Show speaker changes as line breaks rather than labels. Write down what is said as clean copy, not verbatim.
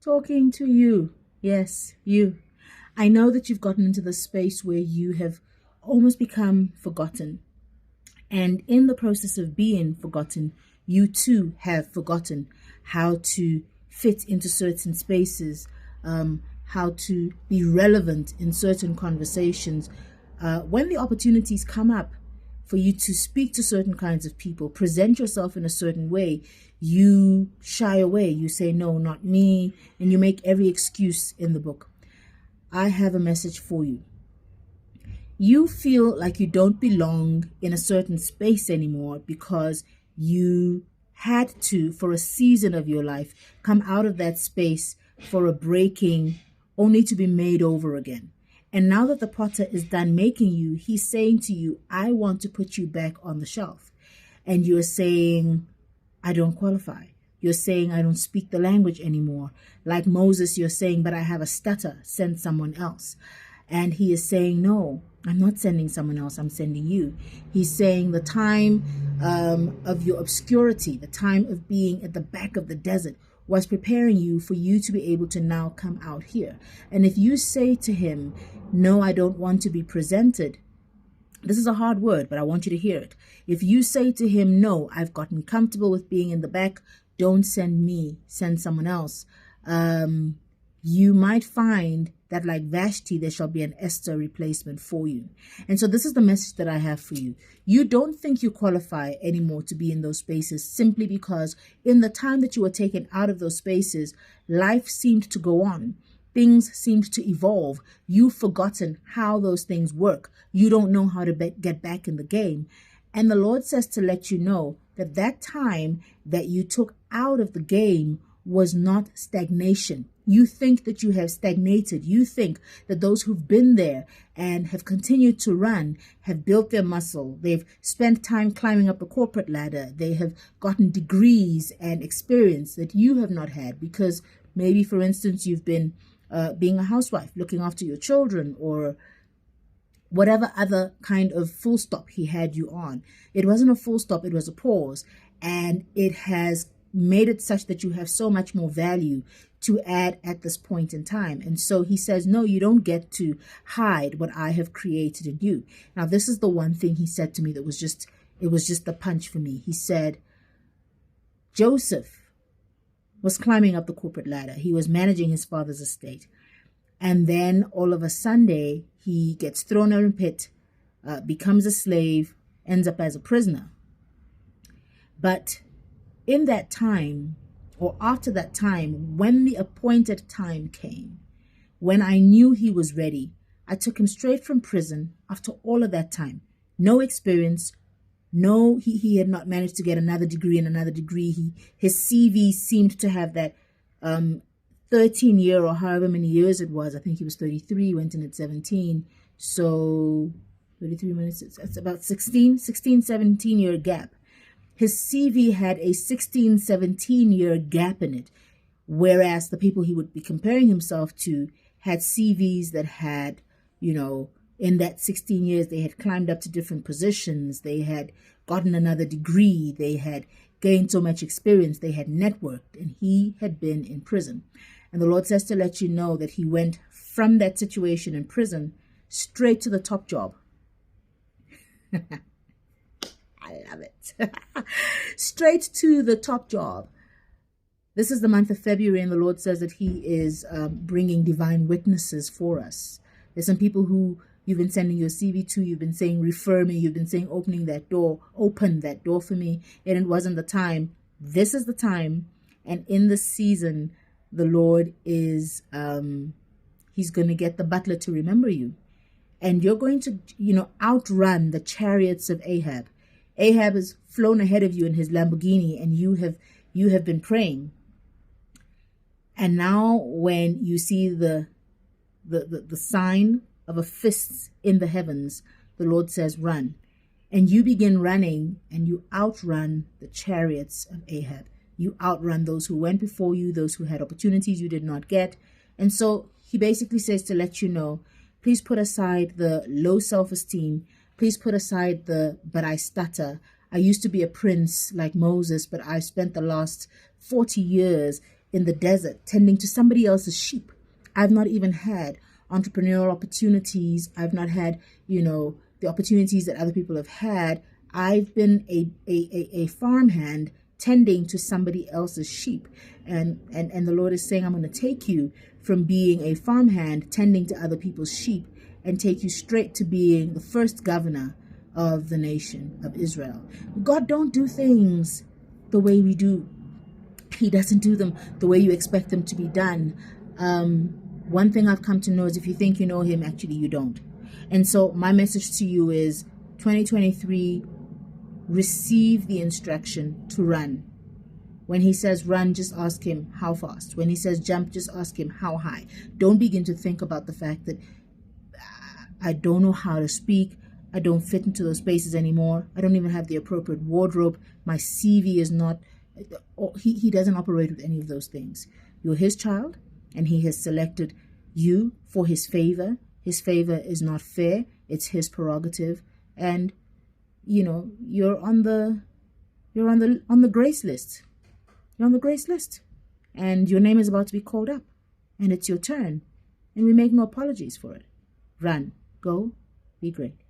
talking to you. Yes, you. I know that you've gotten into the space where you have almost become forgotten. And in the process of being forgotten, you too have forgotten how to fit into certain spaces, how to be relevant in certain conversations. When the opportunities come up for you to speak to certain kinds of people, present yourself in a certain way, you shy away. You say, no, not me. And you make every excuse in the book. I have a message for you. You feel like you don't belong in a certain space anymore because you had to, for a season of your life, come out of that space for a breaking only to be made over again. And now that the potter is done making you, he's saying to you, I want to put you back on the shelf. And you're saying, I don't qualify. You're saying, I don't speak the language anymore. Like Moses, you're saying, but I have a stutter. Send someone else. And he is saying, no, I'm not sending someone else. I'm sending you. He's saying the time of your obscurity, the time of being at the back of the desert, was preparing you for you to be able to now come out here. And if you say to him, no, I don't want to be presented, this is a hard word, but I want you to hear it. If you say to him, no, I've gotten comfortable with being in the back, don't send me, send someone else. You might find that like Vashti, there shall be an Esther replacement for you. And so this is the message that I have for you. You don't think you qualify anymore to be in those spaces simply because in the time that you were taken out of those spaces, life seemed to go on. Things seemed to evolve. You've forgotten how those things work. You don't know how to get back in the game. And the Lord says to let you know that that time that you took out of the game was not stagnation. You think that you have stagnated. You think that those who've been there and have continued to run have built their muscle. They've spent time climbing up the corporate ladder. They have gotten degrees and experience that you have not had because maybe, for instance, you've been being a housewife, looking after your children, or whatever other kind of full stop he had you on. It wasn't a full stop, it was a pause. And it has made it such that you have so much more value to add at this point in time. And so he says, no, you don't get to hide what I have created in you. Now, this is the one thing he said to me that was just, it was just the punch for me. He said, Joseph was climbing up the corporate ladder. He was managing his father's estate. And then all of a Sunday, he gets thrown in a pit, becomes a slave, ends up as a prisoner. But in that time, or after that time, when the appointed time came, when I knew he was ready, I took him straight from prison after all of that time. No experience. No, he had not managed to get another degree and another degree. His CV seemed to have that 13-year or however many years it was. I think he was 33, went in at 17. So 33 minutes, it's about 16, 17-year gap. His CV had a 16, 17-year gap in it, whereas the people he would be comparing himself to had CVs that had, in that 16 years, they had climbed up to different positions, they had gotten another degree, they had gained so much experience, they had networked, and he had been in prison. And the Lord says to let you know that he went from that situation in prison straight to the top job. I love it. Straight to the top job. This is the month of February, and the Lord says that he is bringing divine witnesses for us. There's some people who you've been sending your CV to, you've been saying, refer me, you've been saying, open that door for me, and it wasn't the time. This is the time, and in this season, the Lord is, he's going to get the butler to remember you. And you're going to, outrun the chariots of Ahab. Ahab has flown ahead of you in his Lamborghini, and you have been praying. And now when you see the sign of a fist in the heavens, the Lord says, run. And you begin running, and you outrun the chariots of Ahab. You outrun those who went before you, those who had opportunities you did not get. And so he basically says to let you know, please put aside the low self-esteem. Please put aside but I stutter. I used to be a prince like Moses, but I've spent the last 40 years in the desert tending to somebody else's sheep. I've not even had entrepreneurial opportunities. I've not had, the opportunities that other people have had. I've been a farmhand tending to somebody else's sheep. And the Lord is saying, I'm going to take you from being a farmhand tending to other people's sheep and take you straight to being the first governor of the nation of Israel. God don't do things the way we do. He doesn't do them the way you expect them to be done. One thing I've come to know is if you think you know him, actually you don't. And so my message to you is 2023, receive the instruction to run. When he says run, just ask him how fast. When he says jump, just ask him how high. Don't begin to think about the fact that I don't know how to speak. I don't fit into those spaces anymore. I don't even have the appropriate wardrobe. My CV is not... He doesn't operate with any of those things. You're his child, and he has selected you for his favor. His favor is not fair. It's his prerogative. And, you're on the grace list. You're on the grace list. And your name is about to be called up. And it's your turn. And we make no apologies for it. Run. Go. Be great.